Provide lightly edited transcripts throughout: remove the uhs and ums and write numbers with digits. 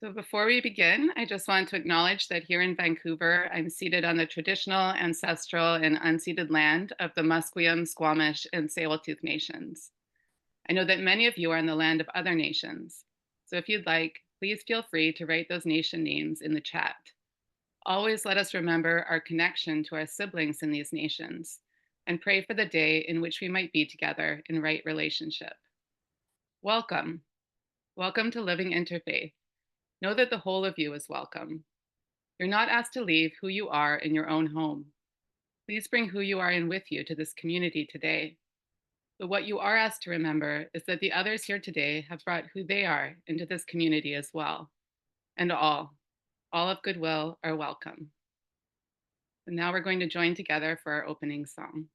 So before we begin, I just want to acknowledge that here in Vancouver, I'm seated on the traditional, ancestral, and unceded land of the Musqueam, Squamish, and Tsleil-Waututh nations. I know that many of you are on the land of other nations. So if you'd like, please feel free to write those nation names in the chat. Always let us remember our connection to our siblings in these nations and pray for the day in which we might be together in right relationship. Welcome. Welcome to Living Interfaith. Know that the whole of you is welcome. You're not asked to leave who you are in your own home. Please bring who you are in with you to this community today. But what you are asked to remember is that the others here today have brought who they are into this community as well. And all of goodwill are welcome. And now we're going to join together for our opening song.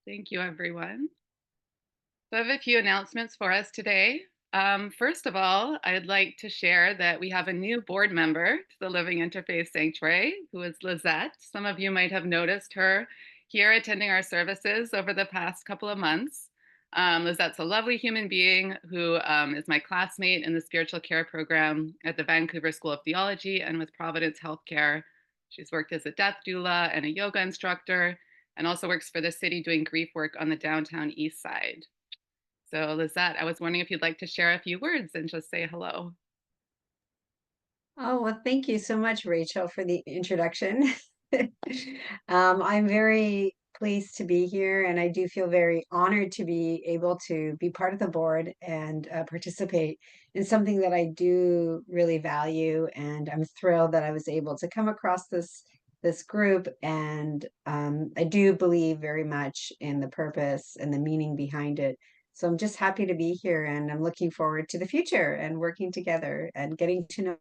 Thank you, everyone. So I have a few announcements for us today. First of all, I'd like to share that we have a new board member to the Living Interfaith Sanctuary, who is Lizette. Some of you might have noticed her here attending our services over the past couple of months. Lizette's a lovely human being who is my classmate in the spiritual care program at the Vancouver School of Theology and with Providence Healthcare. She's worked as a death doula and a yoga instructor, and also works for the city doing grief work on the downtown east side. So Lizette, I was wondering if you'd like to share a few words and just say hello. Oh, well, thank you so much, Rachel, for the introduction. I'm very pleased to be here, and I do feel very honored to be able to be part of the board and participate in something that I do really value. And I'm thrilled that I was able to come across this group, and I do believe very much in the purpose and the meaning behind it. So I'm just happy to be here, and I'm looking forward to the future and working together and getting to know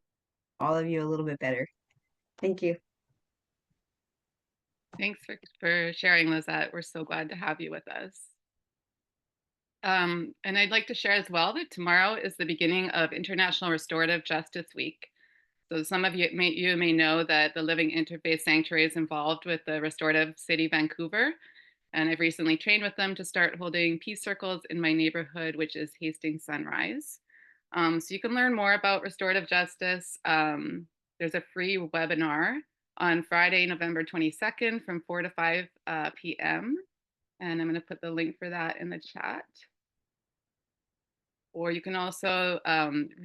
all of you a little bit better. Thank you. Thanks for sharing, Lizette. We're so glad to have you with us. And I'd like to share as well that tomorrow is the beginning of International Restorative Justice Week. So some of you may know that the Living Interfaith Sanctuary is involved with the Restorative City Vancouver, and I've recently trained with them to start holding peace circles in my neighborhood, which is Hastings Sunrise. So you can learn more about restorative justice. There's a free webinar on Friday, November 22nd from 4 to 5 p.m. And I'm going to put the link for that in the chat. Or you can also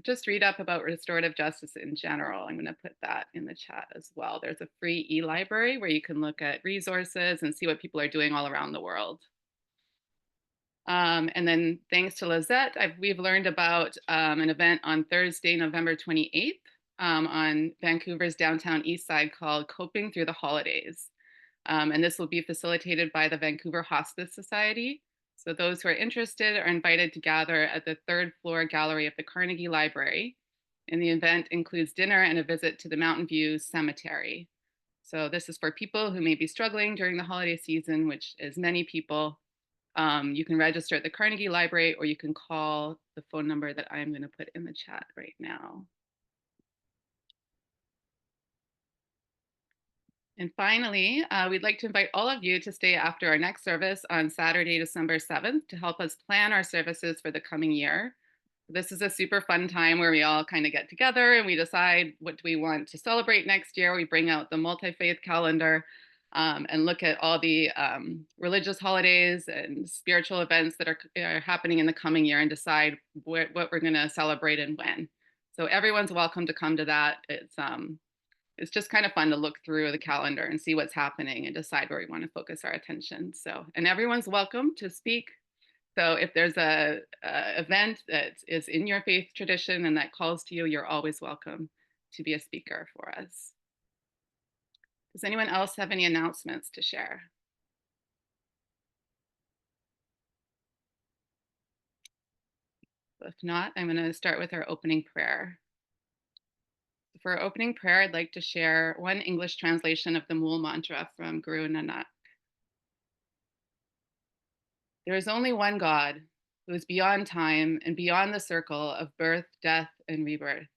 just read up about restorative justice in general. I'm going to put that in the chat as well. There's a free e-library where you can look at resources and see what people are doing all around the world. And then thanks to Lizette, we've learned about an event on Thursday, November 28th on Vancouver's downtown east side called Coping Through the Holidays. And this will be facilitated by the Vancouver Hospice Society. So those who are interested are invited to gather at the third floor gallery of the Carnegie Library. And the event includes dinner and a visit to the Mountain View Cemetery. So this is for people who may be struggling during the holiday season, which is many people. You can register at the Carnegie Library, or you can call the phone number that I'm going to put in the chat right now. And finally, we'd like to invite all of you to stay after our next service on Saturday, December 7th to help us plan our services for the coming year. This is a super fun time where we all kind of get together and we decide what do we want to celebrate next year. We bring out the multi-faith calendar and look at all the religious holidays and spiritual events that are happening in the coming year and decide what we're going to celebrate and when. So everyone's welcome to come to that. It's just kind of fun to look through the calendar and see what's happening and decide where we want to focus our attention. So, and everyone's welcome to speak. So if there's a event that is in your faith tradition and that calls to you, you're always welcome to be a speaker for us. Does anyone else have any announcements to share? If not, I'm going to start with our opening prayer. For our opening prayer, I'd like to share one English translation of the Mool Mantra from Guru Nanak. There is only one God who is beyond time and beyond the circle of birth, death, and rebirth.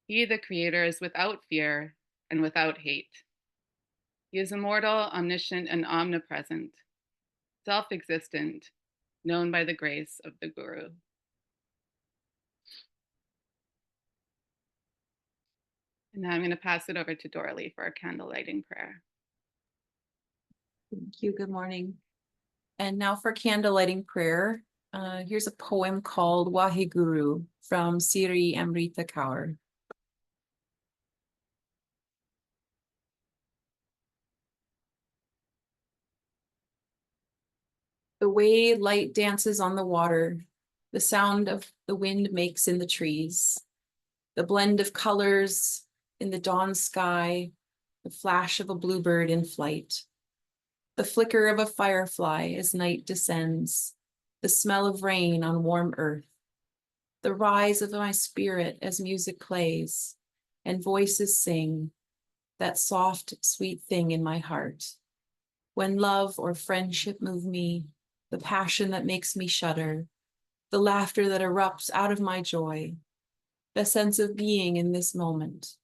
He, the Creator, is without fear and without hate. He is immortal, omniscient, and omnipresent, self-existent, known by the grace of the Guru. And now I'm going to pass it over to Doralee for our candle lighting prayer. Thank you. Good morning. And now for candle lighting prayer. Here's a poem called Waheguru from Siri Amrita Kaur. The way light dances on the water, the sound of the wind makes in the trees, the blend of colors in the dawn sky, the flash of a bluebird in flight, the flicker of a firefly as night descends, the smell of rain on warm earth, the rise of my spirit as music plays and voices sing, that soft, sweet thing in my heart. When love or friendship move me, the passion that makes me shudder, the laughter that erupts out of my joy, the sense of being in this moment,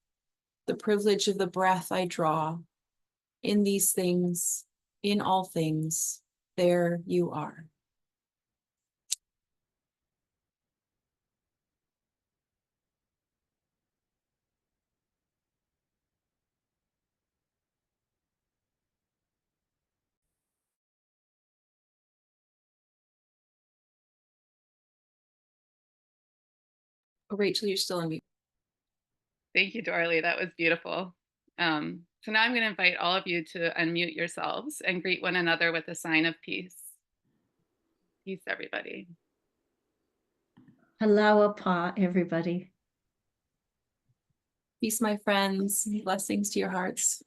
the privilege of the breath I draw. In these things, in all things, there you are. Oh, Rachel, you're still on mute. Thank you, Doralee. That was beautiful. So now I'm going to invite all of you to unmute yourselves and greet one another with a sign of peace. Peace, everybody. Halawapa, everybody. Peace, my friends. Blessings to your hearts.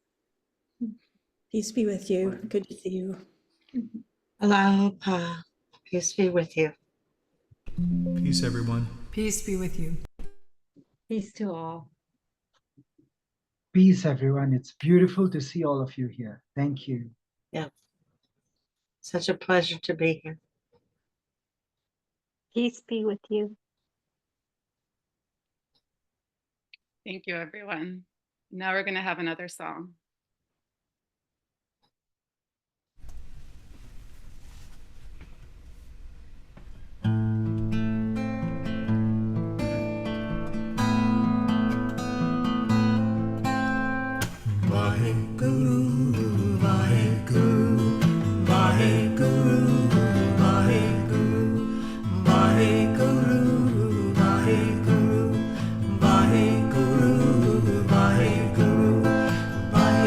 Peace be with you. Good to see you. Aloha. Peace be with you. Peace, everyone. Peace be with you. Peace to all. Peace, everyone. It's beautiful to see all of you here. Thank you. Yeah. Such a pleasure to be here. Peace be with you. Thank you, everyone. Now we're going to have another song. Vaheguru, Vaheguru, Vaheguru, Vaheguru, Vaheguru, Vaheguru, Vaheguru, Vaheguru, Vaheguru.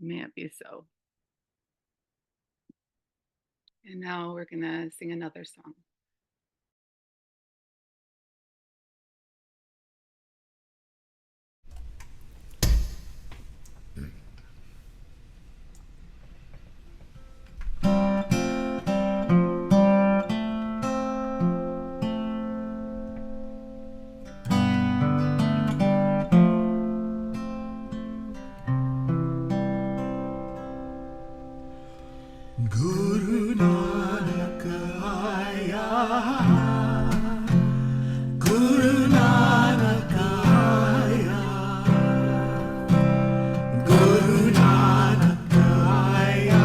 May it be so. And now we're going to sing another song. Guru Nanak aaya, Guru Nanak aaya, Guru Nanak aaya,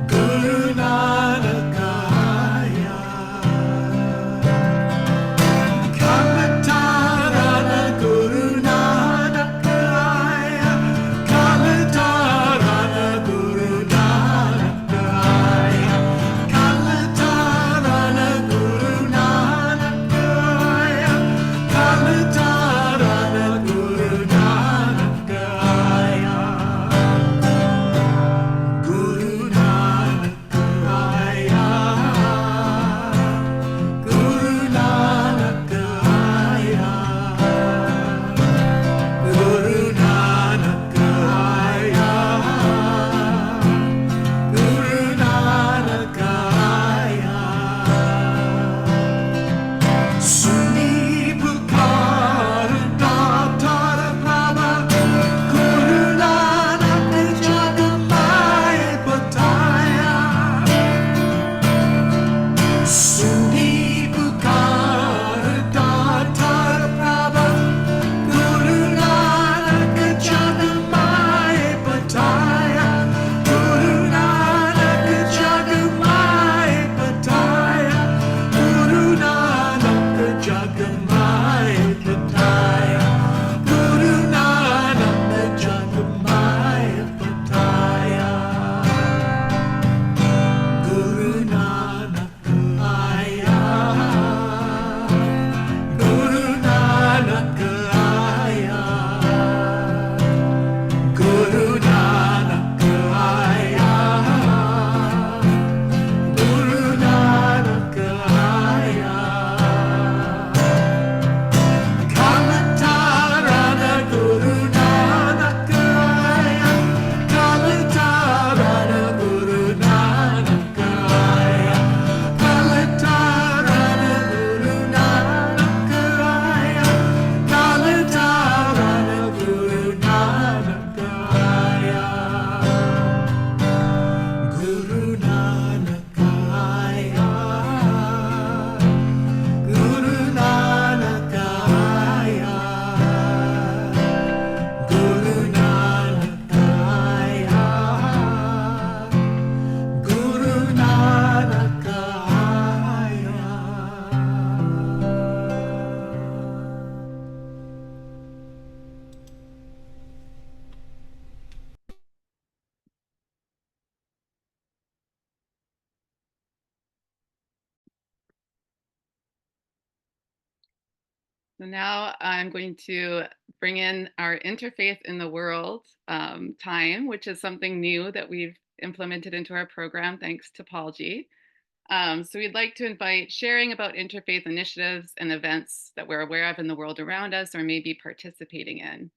Guru Nanak aaya. Kalatarana Guru Nanak aaya, Kalatarana Guru Nanak aaya, Kalatarana Guru Nanak aaya, Kalatarana Guru Nanak aaya. Guru Nanak aaya, Guru Nanak aaya, Guru Nanak aaya, Guru Nanak aaya. Suni pukar Datar Baba, Guru Nanak jag mai bataya. Suni pukar Datar Baba, Guru Nanak jag mai bataya. Guru Nanak jag mai bataya. Guru Nanak jag mai bataya. Guru Nanak jag mai bataya. Guru Nanak aaya, Guru Nanak aaya, Guru Nanak aaya, Guru Nanak aaya. Kalatarana Guru Nanak aaya, Kalatarana Guru Nanak aaya, Kalatarana Guru Nanak aaya, Kalatarana Guru Nanak aaya. Guru Nanak aaya, Guru Nanak aaya, Guru Nanak aaya, Guru Nanak aaya. So now I'm going to bring in our Interfaith in the World time, which is something new that we've implemented into our program, thanks to Paul G. So we'd like to invite sharing about interfaith initiatives and events that we're aware of in the world around us or maybe participating in.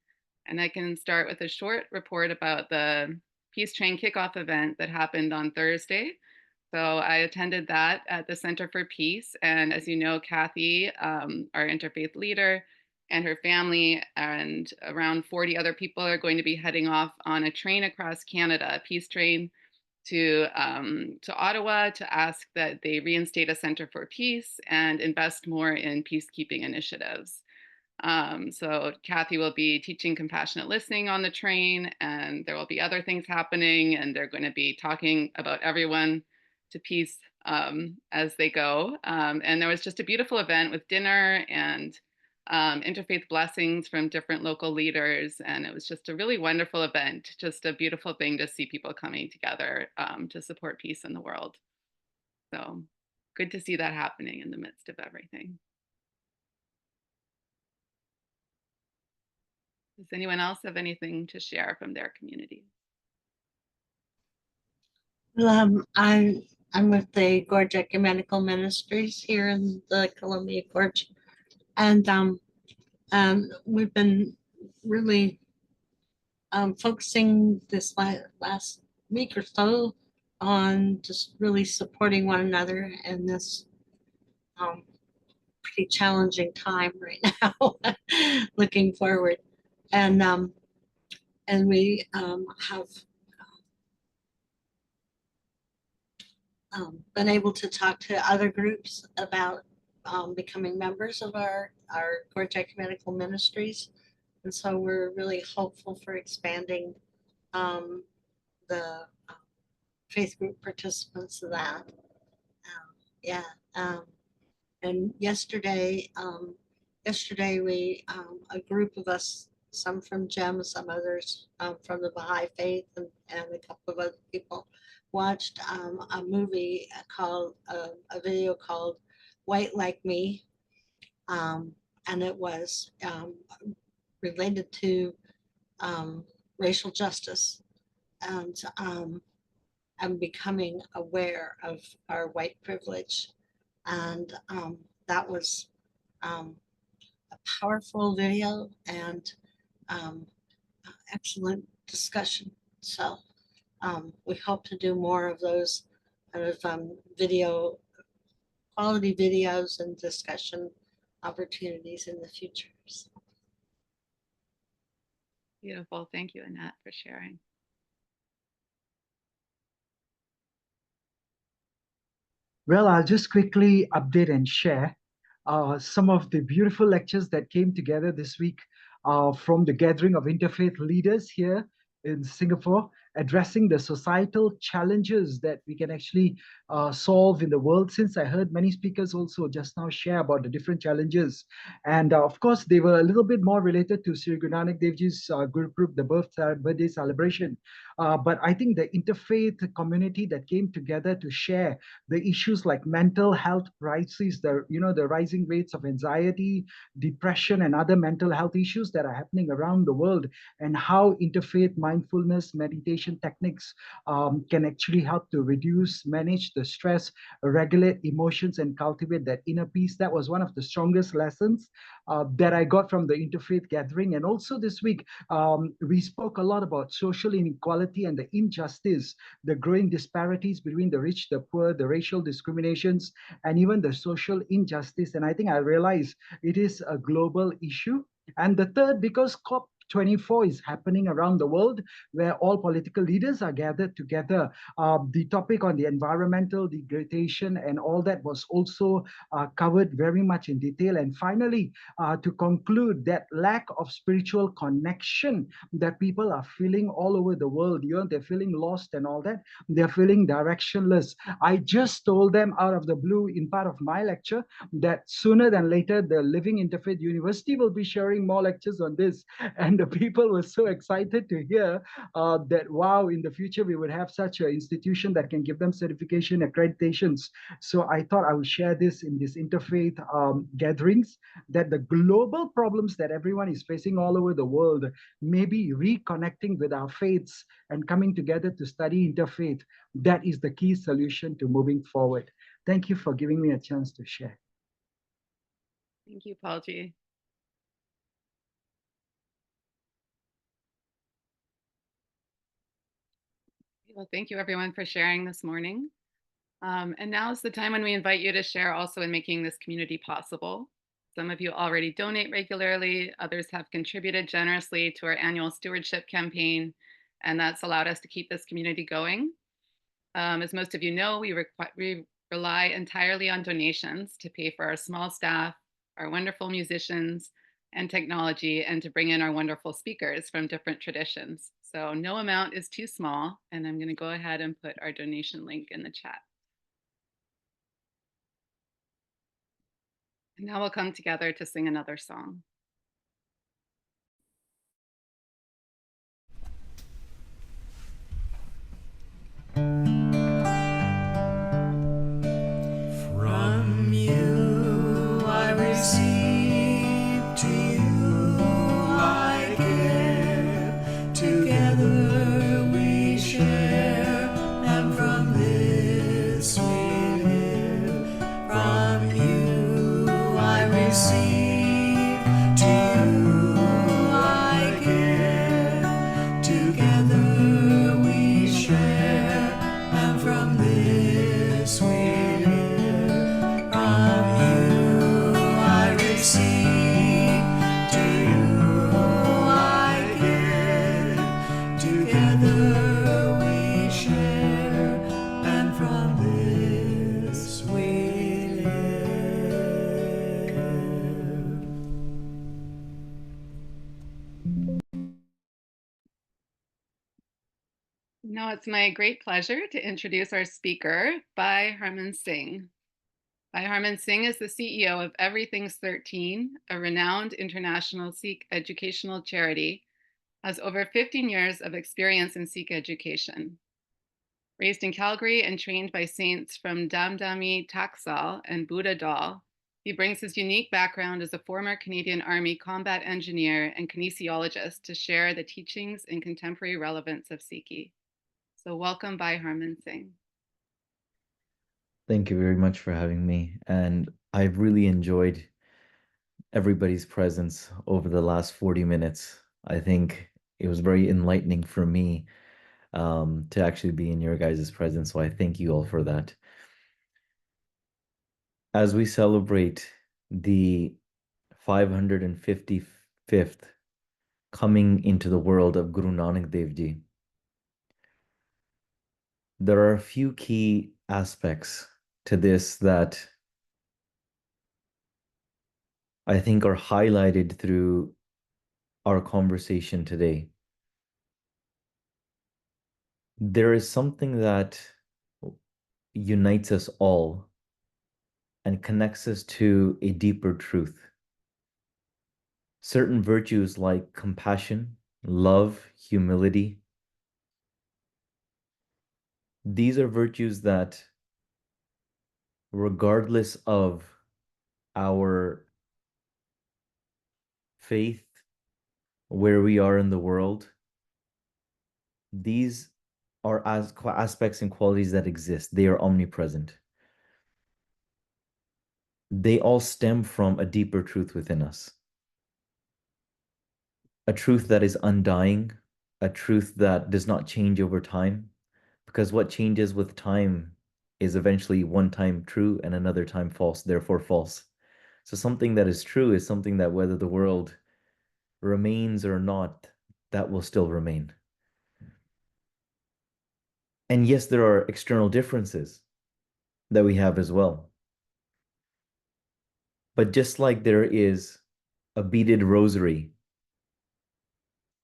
And I can start with a short report about the Peace Train kickoff event that happened on Thursday. So I attended that at the Center for Peace. And as you know, Kathy, our interfaith leader, and her family and around 40 other people are going to be heading off on a train across Canada, a peace train to Ottawa to ask that they reinstate a Center for Peace and invest more in peacekeeping initiatives. So Kathy will be teaching compassionate listening on the train, and there will be other things happening, and they're going to be talking about everyone to peace as they go. And there was just a beautiful event with dinner and interfaith blessings from different local leaders. And it was just a really wonderful event, just a beautiful thing to see people coming together to support peace in the world. So good to see that happening in the midst of everything. Does anyone else have anything to share from their community? I'm with the Gorge Ecumenical Ministries here in the Columbia Gorge, and we've been really focusing this last week or so on just really supporting one another in this pretty challenging time right now. Looking forward, and we have been able to talk to other groups about becoming members of our Gorge Ecumenical Ministries. And so we're really hopeful for expanding the faith group participants of that. Yeah. And yesterday we, a group of us, some from GEM, some others from the Baha'i faith, and a couple of other people, watched a movie called, a video called White Like Me. And it was related to racial justice and becoming aware of our white privilege. And that was a powerful video and excellent discussion. So we hope to do more of those kind of quality videos and discussion opportunities in the future. So. Beautiful. Thank you, Annette, for sharing. Well, I'll just quickly update and share some of the beautiful lectures that came together this week from the gathering of interfaith leaders here in Singapore, addressing the societal challenges that we can actually solve in the world, since I heard many speakers also just now share about the different challenges. And of course, they were a little bit more related to Sri Guru Nanak Dev Ji's Gurupurab, the birthday celebration. But I think the interfaith community that came together to share the issues like mental health crises, the rising rates of anxiety, depression, and other mental health issues that are happening around the world, and how interfaith mindfulness meditation techniques can actually help to reduce, manage the stress, regulate emotions, and cultivate that inner peace. That was one of the strongest lessons that I got from the interfaith gathering. And also this week, we spoke a lot about social inequality and the injustice, the growing disparities between the rich, the poor, the racial discriminations, and even the social injustice. And I think I realized it is a global issue. And the third, because COP24 is happening around the world, where all political leaders are gathered together. The topic on the environmental degradation and all that was also covered very much in detail. And finally, to conclude, that lack of spiritual connection that people are feeling all over the world, they're feeling lost and all that, they're feeling directionless. I just told them out of the blue in part of my lecture that sooner than later, the Living Interfaith University will be sharing more lectures on this. And the people were so excited to hear that, wow, in the future, we would have such an institution that can give them certification accreditations. So I thought I would share this in this interfaith gatherings, that the global problems that everyone is facing all over the world, maybe reconnecting with our faiths and coming together to study interfaith, that is the key solution to moving forward. Thank you for giving me a chance to share. Thank you, Paulji. Well, thank you everyone for sharing this morning. And now is the time when we invite you to share also in making this community possible. Some of you already donate regularly, others have contributed generously to our annual stewardship campaign, and that's allowed us to keep this community going. As most of you know, we rely entirely on donations to pay for our small staff, our wonderful musicians, and technology, and to bring in our wonderful speakers from different traditions. So no amount is too small, and I'm going to go ahead and put our donation link in the chat. And now we'll come together to sing another song. From you I receive, to you I give. receive, to you I give. Together we share, and from this we live. From you I receive, to you I give. Together we share, and from this we live. Now it's my great pleasure to introduce our speaker, Bhai Harman Singh. Bhai Harman Singh is the CEO of Everything's 13, a renowned international Sikh educational charity, has over 15 years of experience in Sikh education. Raised in Calgary and trained by saints from Damdami, Taksal, and Budha, he brings his unique background as a former Canadian Army combat engineer and kinesiologist to share the teachings and contemporary relevance of Sikhi. So welcome, Bhai Harman Singh. Thank you very much for having me. And I've really enjoyed everybody's presence over the last 40 minutes. I think it was very enlightening for me to actually be in your guys' presence. So I thank you all for that. As we celebrate the 555th coming into the world of Guru Nanak Dev Ji, there are a few key aspects to this that I think are highlighted through our conversation today. There is something that unites us all and connects us to a deeper truth. Certain virtues like compassion, love, humility, these are virtues that, regardless of our faith, where we are in the world, these are aspects and qualities that exist. They are omnipresent. They all stem from a deeper truth within us. A truth that is undying, a truth that does not change over time, because what changes with time is eventually one time true and another time false, therefore false. So something that is true is something that whether the world remains or not, that will still remain. And yes, there are external differences that we have as well. But just like there is a beaded rosary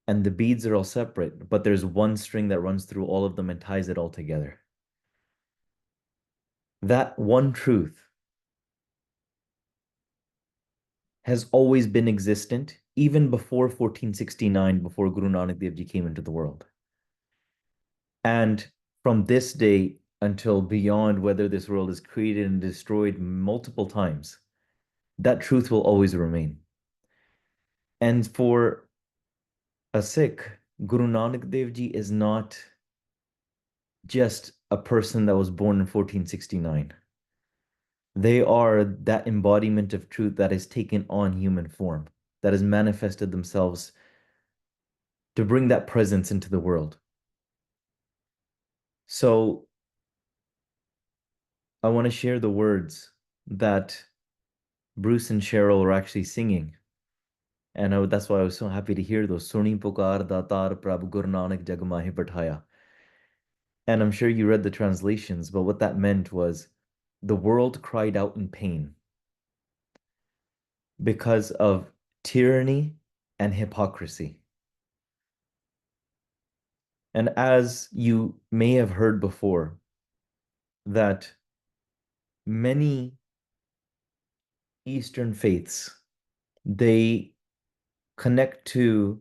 and the beads are all separate, but there's one string that runs through all of them and ties it all together. That one truth has always been existent, even before 1469, before Guru Nanak Dev Ji came into the world. And from this day until beyond, whether this world is created and destroyed multiple times, that truth will always remain. And for a Sikh, Guru Nanak Dev Ji is not just a person that was born in 1469. They are that embodiment of truth that has taken on human form, that has manifested themselves to bring that presence into the world. So I want to share the words that Bruce and Cheryl are actually singing. And that's why I was so happy to hear those. Suni Pukar Datar Prabhu Guru Nanak Jag Mahe Pathaya. And I'm sure you read the translations, but what that meant was the world cried out in pain because of tyranny and hypocrisy. And as you may have heard before, that many Eastern faiths, they connect to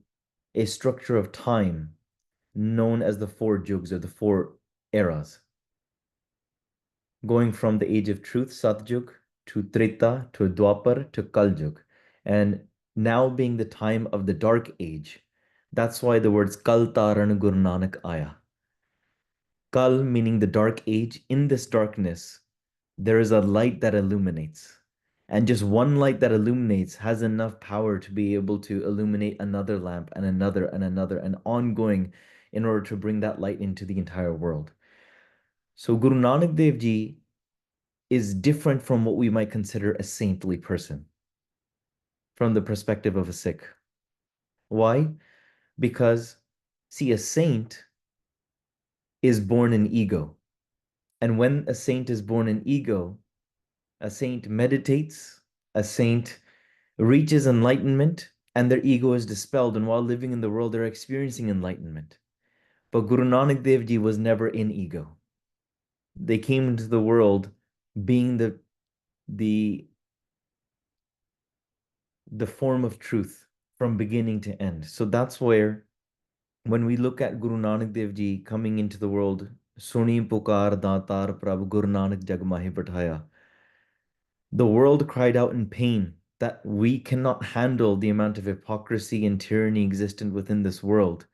a structure of time known as the four yugs or the four eras, going from the age of truth, Satyug, to Treta, to Dwapar, to Kaljug, and now being the time of the dark age. That's why the words Kal Taran Guru Nanak Aya. Kal meaning the dark age. In this darkness, there is a light that illuminates. And just one light that illuminates has enough power to be able to illuminate another lamp and another and another and ongoing in order to bring that light into the entire world. So Guru Nanak Dev Ji is different from what we might consider a saintly person from the perspective of a Sikh. Why? Because, see, a saint is born in ego. And when a saint is born in ego, a saint meditates, a saint reaches enlightenment, and their ego is dispelled. And while living in the world, they're experiencing enlightenment. But Guru Nanak Dev Ji was never in ego. They came into the world being the form of truth from beginning to end. So that's where, when we look at Guru Nanak Dev Ji coming into the world, Suni Pukar Datar Prabhu Guru Nanak Jag Mahi Pathaya, the world cried out in pain that we cannot handle the amount of hypocrisy and tyranny existent within this world.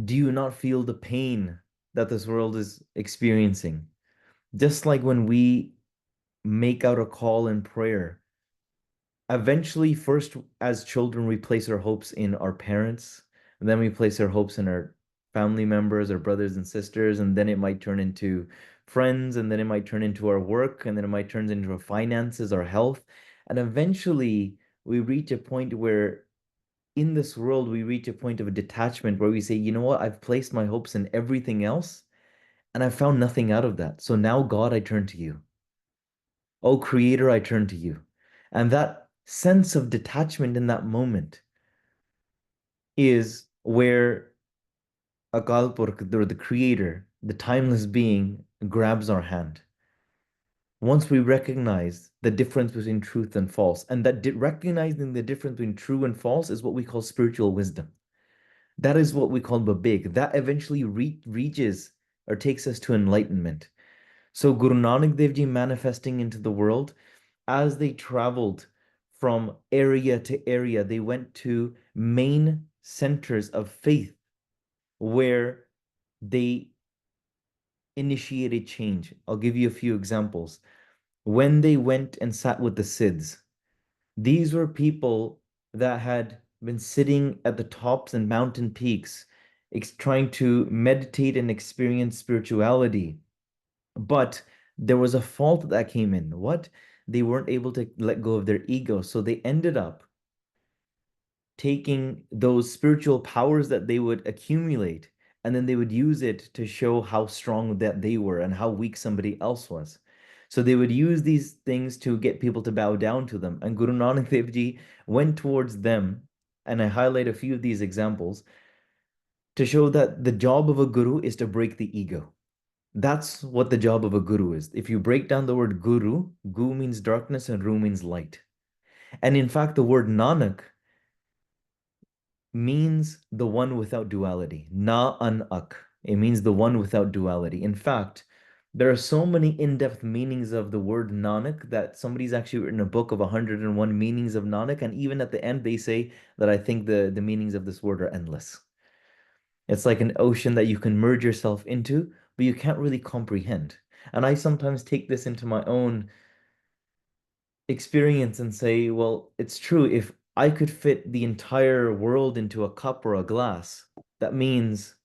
Do you not feel the pain that this world is experiencing? Just like when we make out a call in prayer, eventually, first as children, we place our hopes in our parents, and then we place our hopes in our family members, our brothers and sisters, and then it might turn into friends, and then it might turn into our work, and then it might turn into our finances, our health. And eventually, we reach a point where in this world, we reach a point of a detachment where we say, you know what, I've placed my hopes in everything else, and I've found nothing out of that. So now, God, I turn to you. Oh, Creator, I turn to you. And that sense of detachment in that moment is where Akal Purkh, or the Creator, the timeless being, grabs our hand. Once we recognize the difference between truth and false, and that recognizing the difference between true and false is what we call spiritual wisdom. That is what we call babig. That eventually reaches or takes us to enlightenment. So Guru Nanak Dev Ji manifesting into the world, as they traveled from area to area, they went to main centers of faith where they initiated change. I'll give you a few examples. When they went and sat with the Siddhs, these were people that had been sitting at the tops and mountain peaks, trying to meditate and experience spirituality. But there was a fault that came in. What? They weren't able to let go of their ego. So they ended up taking those spiritual powers that they would accumulate, and then they would use it to show how strong that they were and how weak somebody else was. So they would use these things to get people to bow down to them. And Guru Nanak Dev Ji went towards them, and I highlight a few of these examples to show that the job of a guru is to break the ego. That's what the job of a guru is. If you break down the word guru, gu means darkness and ru means light. And in fact, the word Nanak means the one without duality. Na-an-ak. It means the one without duality. In fact, there are so many in-depth meanings of the word Nanak that somebody's actually written a book of 101 meanings of Nanak. And even at the end, they say that I think the meanings of this word are endless. It's like an ocean that you can merge yourself into, but you can't really comprehend. And I sometimes take this into my own experience and say, well, it's true. If I could fit the entire world into a cup or a glass, that means,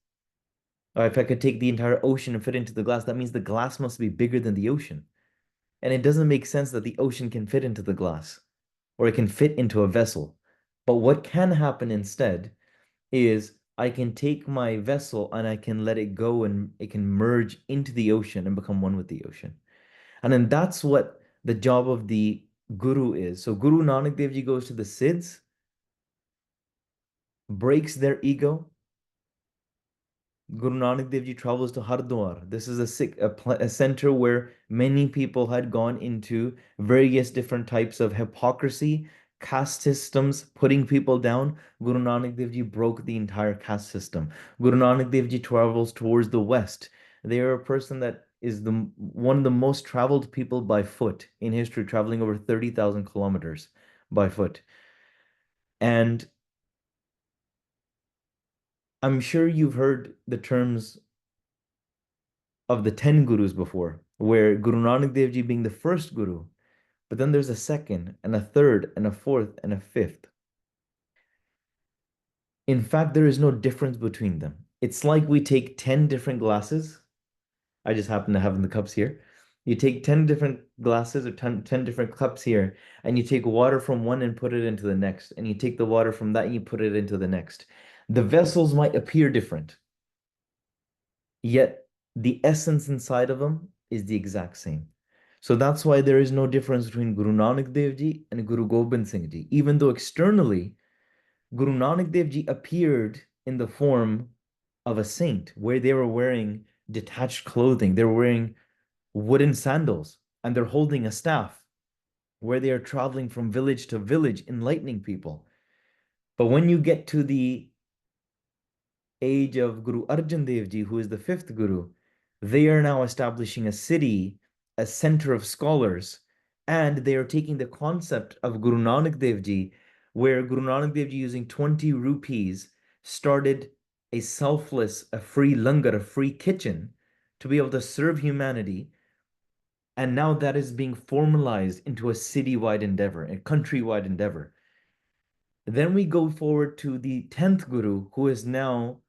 or if I could take the entire ocean and fit into the glass, that means the glass must be bigger than the ocean. And it doesn't make sense that the ocean can fit into the glass or it can fit into a vessel. But what can happen instead is I can take my vessel and I can let it go and it can merge into the ocean and become one with the ocean. And then that's what the job of the guru is. So Guru Nanak Dev Ji goes to the Siddhs, breaks their ego. Guru Nanak Dev Ji travels to Hardwar. This is a center where many people had gone into various different types of hypocrisy, caste systems, putting people down. Guru Nanak Dev Ji broke the entire caste system. Guru Nanak Dev Ji travels towards the west. They are a person that is one of the most traveled people by foot in history, traveling over 30,000 kilometers by foot. And I'm sure you've heard the terms of the 10 gurus before, where Guru Nanak Dev Ji being the first guru, but then there's a second and a third and a fourth and a fifth. In fact, there is no difference between them. It's like we take 10 different glasses. I just happen to have the cups here. You take 10 different glasses or 10 different cups here, and you take water from one and put it into the next, and you take the water from that and you put it into the next. The vessels might appear different, yet the essence inside of them is the exact same. So that's why there is no difference between Guru Nanak Dev Ji and Guru Gobind Singh Ji, even though externally Guru Nanak Dev Ji appeared in the form of a saint, where they were wearing detached clothing. They're wearing wooden sandals and they're holding a staff, where they are traveling from village to village, enlightening people. But when you get to the age of Guru Arjan Dev Ji, who is the fifth Guru, they are now establishing a city, a center of scholars, and they are taking the concept of Guru Nanak Dev Ji, where Guru Nanak Dev Ji, using 20 rupees, started a selfless, a free langar, a free kitchen, to be able to serve humanity. And now that is being formalized into a citywide endeavor, a countrywide endeavor. Then we go forward to the 10th Guru, who is now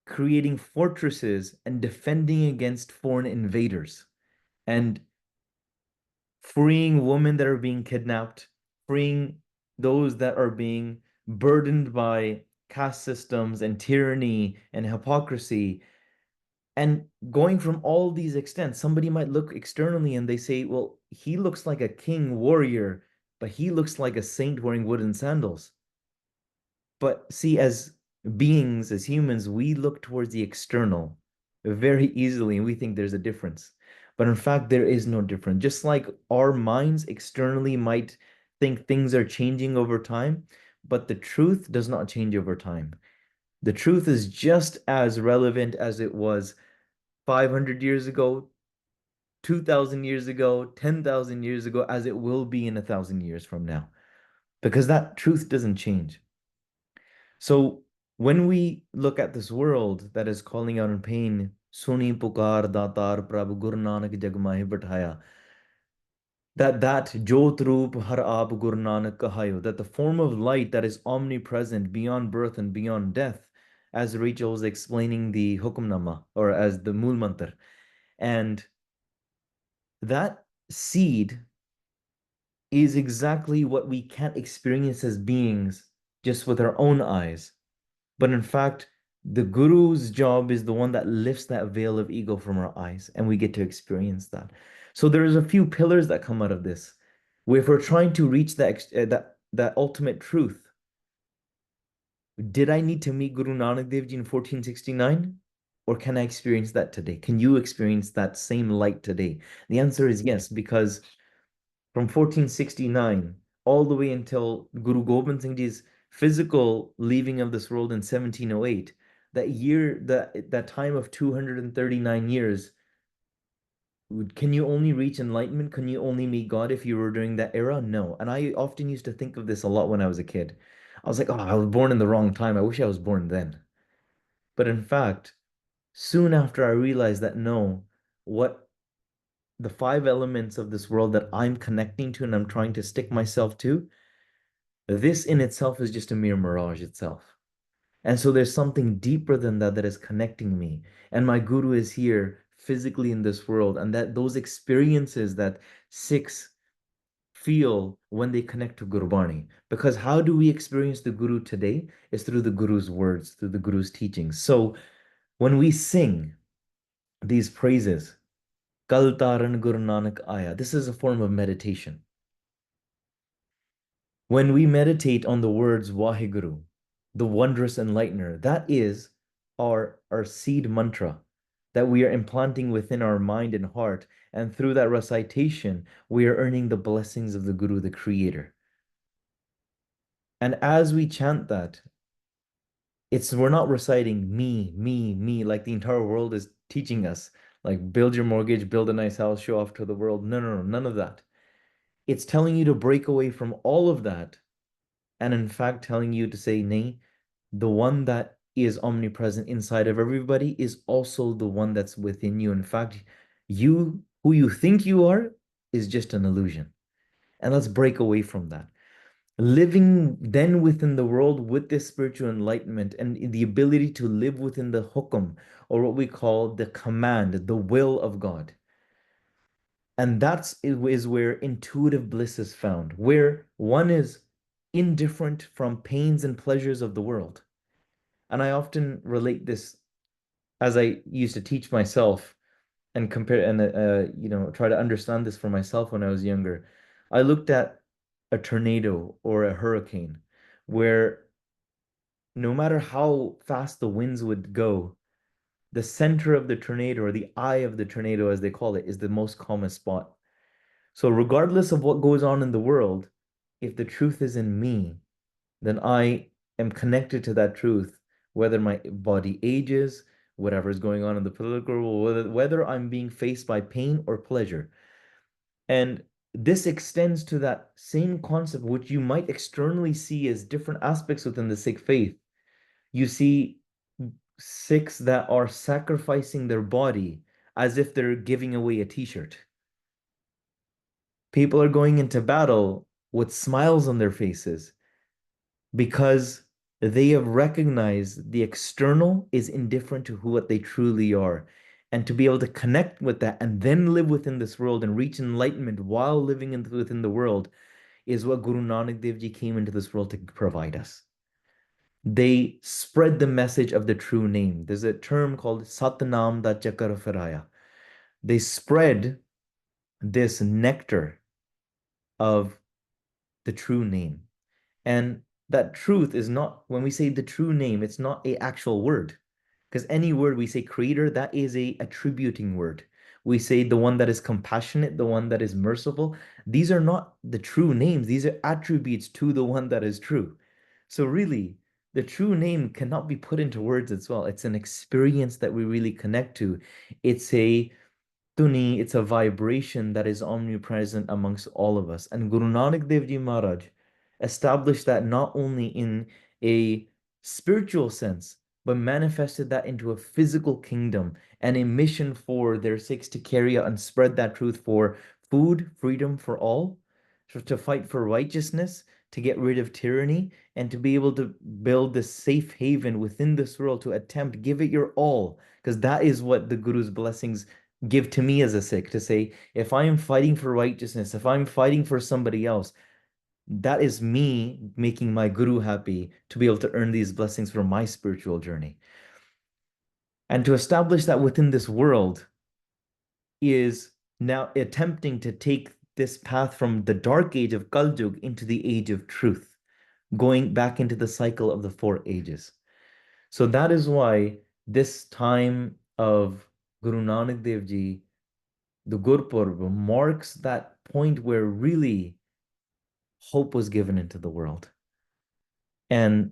creating fortresses and defending against foreign invaders and freeing women that are being kidnapped, freeing those that are being burdened by caste systems and tyranny and hypocrisy. And going from all these extents, somebody might look externally and they say, well, he looks like a king warrior, but he looks like a saint wearing wooden sandals. But see, as beings, as humans, we look towards the external very easily and we think there's a difference. But in fact, there is no difference. Just like our minds externally might think things are changing over time, but the truth does not change over time. The truth is just as relevant as it was 500 years ago, 2,000 years ago, 10,000 years ago, as it will be in 1,000 years from now, because that truth doesn't change. So when we look at this world that is calling out in pain, Suni Pukar Datar Prabhu Guru Nanak Jagmahi Bathaya, that Jot Roop Har Aap Guru Nanak Kahayo, that the form of light that is omnipresent beyond birth and beyond death, as Rachel was explaining the Hukamnama, or as the Mool Mantar, and that seed is exactly what we can't experience as beings just with our own eyes. But in fact, the Guru's job is the one that lifts that veil of ego from our eyes, and we get to experience that. So there's a few pillars that come out of this. If we're trying to reach that ultimate truth, did I need to meet Guru Nanak Dev Ji in 1469? Or can I experience that today? Can you experience that same light today? The answer is yes, because from 1469 all the way until Guru Gobind Singh Ji's physical leaving of this world in 1708, that year, that time of 239 years, can you only reach enlightenment? Can you only meet God if you were during that era? No. And I often used to think of this a lot when I was a kid. I was like, oh, I was born in the wrong time. I wish I was born then. But in fact, soon after I realized that no, what the 5 elements of this world that I'm connecting to and I'm trying to stick myself to, this in itself is just a mere mirage itself. And so there's something deeper than that that is connecting me. And my Guru is here physically in this world. And that those experiences that Sikhs feel when they connect to Gurbani. Because how do we experience the Guru today? Is through the Guru's words, through the Guru's teachings. So when we sing these praises, Kal Taran Guru Nanak Aya, this is a form of meditation. When we meditate on the words Waheguru, the wondrous enlightener, that is our seed mantra that we are implanting within our mind and heart. And through that recitation, we are earning the blessings of the Guru, the Creator. And as we chant that, we're not reciting me, like the entire world is teaching us, like build your mortgage, build a nice house, show off to the world. No, none of that. It's telling you to break away from all of that. And in fact, telling you to say, nay, the one that is omnipresent inside of everybody is also the one that's within you. In fact, you, who you think you are, is just an illusion. And let's break away from that. Living then within the world with this spiritual enlightenment and the ability to live within the hukum, or what we call the command, the will of God. And is where intuitive bliss is found, where one is indifferent from pains and pleasures of the world. And I often relate this as I used to teach myself and compare and try to understand this for myself when I was younger. I looked at a tornado or a hurricane where no matter how fast the winds would go, the center of the tornado, or the eye of the tornado as they call it, is the most calmest spot. So regardless of what goes on in the world, if the truth is in me, then I am connected to that truth, whether my body ages, whatever is going on in the political world, whether I'm being faced by pain or pleasure. And this extends to that same concept, which you might externally see as different aspects within the Sikh faith. You see Sikhs that are sacrificing their body as if they're giving away a t-shirt. People are going into battle with smiles on their faces because they have recognized the external is indifferent to what they truly are. And to be able to connect with that and then live within this world and reach enlightenment while living within the world is what Guru Nanak Dev Ji came into this world to provide us. They spread the message of the true name. There's a term called Satnam da Chakar Faraya. They spread this nectar of the true name. And that truth is not, when we say the true name, it's not an actual word. Because any word we say creator, that is a attributing word. We say the one that is compassionate, the one that is merciful. These are not the true names. These are attributes to the one that is true. So really, the true name cannot be put into words as well. It's an experience that we really connect to. It's a tuni, it's a vibration that is omnipresent amongst all of us. And Guru Nanak Dev Ji Maharaj established that not only in a spiritual sense, but manifested that into a physical kingdom and a mission for their Sikhs to carry out and spread that truth for food, freedom for all, to fight for righteousness, to get rid of tyranny, and to be able to build this safe haven within this world, to attempt, give it your all, because that is what the Guru's blessings give to me as a Sikh, to say, if I am fighting for righteousness, if I'm fighting for somebody else, that is me making my Guru happy to be able to earn these blessings for my spiritual journey. And to establish that within this world is now attempting to take this path from the dark age of Kaljug into the age of truth, going back into the cycle of the 4 ages. So that is why this time of Guru Nanak Dev Ji, the Gurpurb, marks that point where really hope was given into the world. And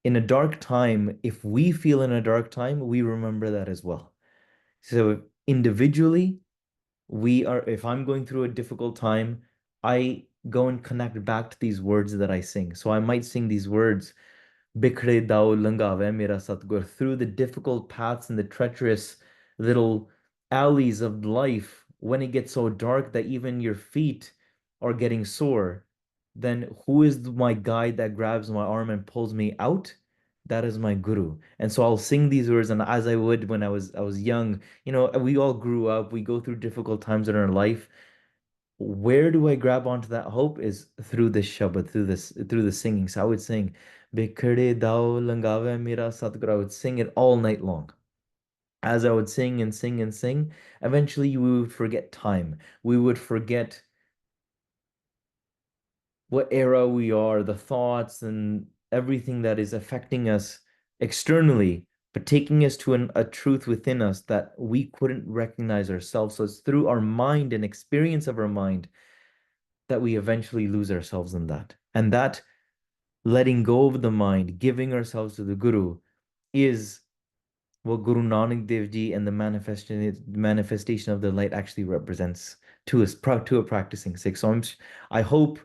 in a dark time, if we feel in a dark time, we remember that as well. So individually, if I'm going through a difficult time, I go and connect back to these words that I sing. So I might sing these words, Bikhre dao langave mera satgur, through the difficult paths and the treacherous little alleys of life, when it gets so dark that even your feet are getting sore, then who is my guide that grabs my arm and pulls me out? That is my Guru. And so I'll sing these words, and as I would when I was young, we all grew up, we go through difficult times in our life. Where do I grab onto that hope is through this Shabad, through the singing. So I would sing, Bikhde dao langave mera satguru. I would sing it all night long. As I would sing and sing and sing, eventually we would forget time. We would forget what era we are, the thoughts and everything that is affecting us externally, but taking us to a truth within us that we couldn't recognize ourselves. So it's through our mind and experience of our mind that we eventually lose ourselves in that. And that letting go of the mind, giving ourselves to the Guru, is what Guru Nanak Dev Ji and the manifestation of the light actually represents to us, to a practicing Sikh. So I hope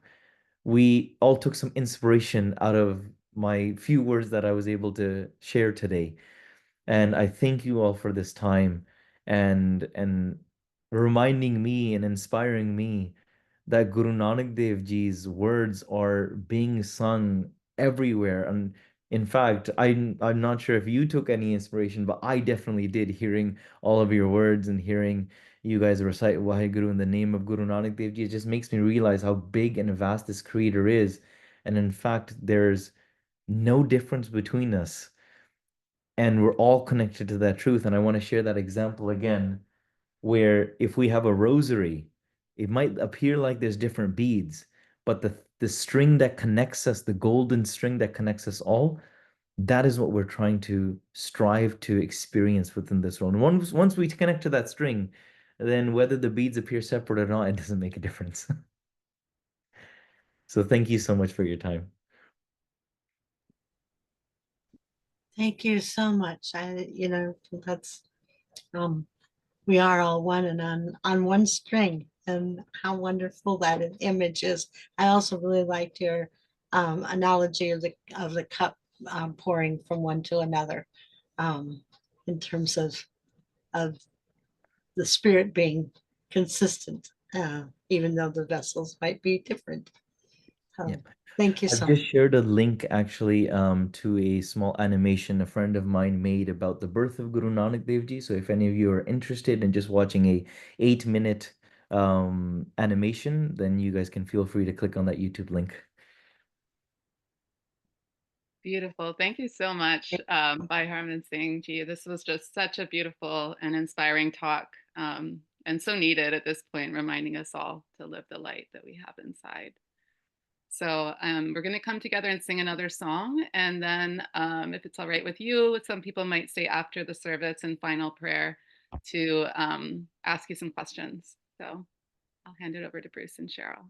we all took some inspiration out of my few words that I was able to share today. And I thank you all for this time and reminding me and inspiring me that Guru Nanak Dev Ji's words are being sung everywhere. And in fact, I'm not sure if you took any inspiration, but I definitely did, hearing all of your words and hearing you guys recite Waheguru in the name of Guru Nanak Dev Ji. It just makes me realize how big and vast this creator is. And in fact, there's no difference between us. And we're all connected to that truth. And I want to share that example again, where if we have a rosary, it might appear like there's different beads, but the string that connects us, the golden string that connects us all, that is what we're trying to strive to experience within this world. And once we connect to that string, then whether the beads appear separate or not, it doesn't make a difference. So thank you so much for your time. Thank you so much. That's we are all one and on one string, and how wonderful that image is. I also really liked your analogy of the cup pouring from one to another, in terms of the spirit being consistent, even though the vessels might be different. Yep. Thank you I've so just much. shared a link actually to a small animation a friend of mine made about the birth of Guru Nanak Dev Ji. So if any of you are interested in just watching a 8-minute animation, then you guys can feel free to click on that YouTube link. Beautiful. Thank you so much, Bhai Harman Singh Ji. This was just such a beautiful and inspiring talk, and so needed at this point, reminding us all to live the light that we have inside. So we're going to come together and sing another song. And then if it's all right with you, some people might stay after the service and final prayer to ask you some questions. So I'll hand it over to Bruce and Cheryl.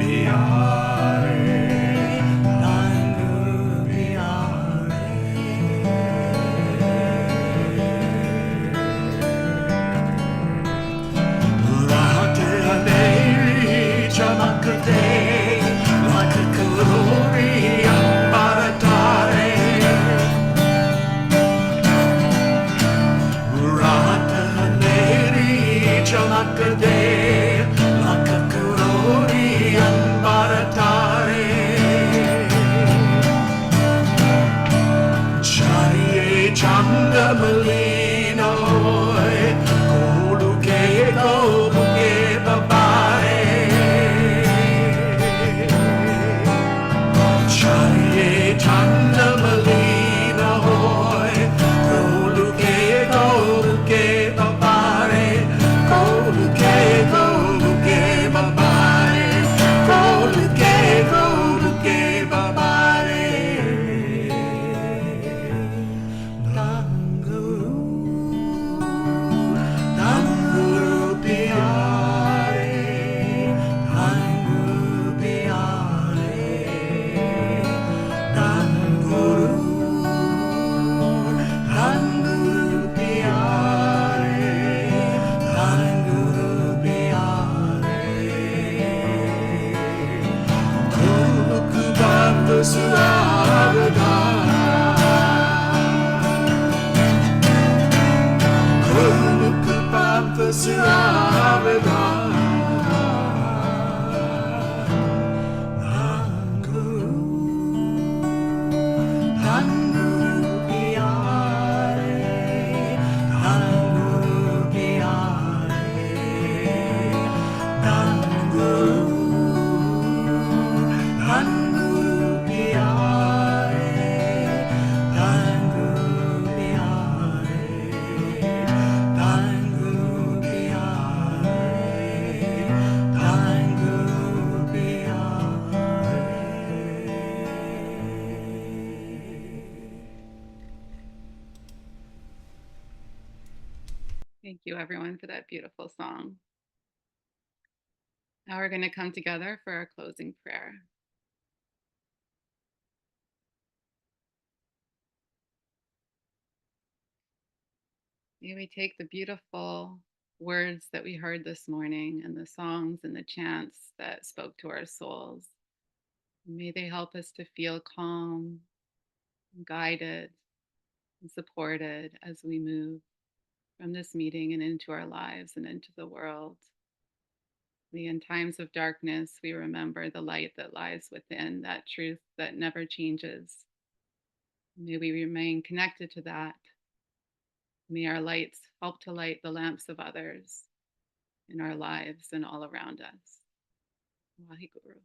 Be suavida. Konuku pampa suavida. Thank you, everyone, for that beautiful song. Now we're going to come together for our closing prayer. May we take the beautiful words that we heard this morning and the songs and the chants that spoke to our souls. May they help us to feel calm, guided, and supported as we move from this meeting and into our lives and into the world. May in times of darkness, we remember the light that lies within, that truth that never changes. May we remain connected to that. May our lights help to light the lamps of others in our lives and all around us. Vaheguru.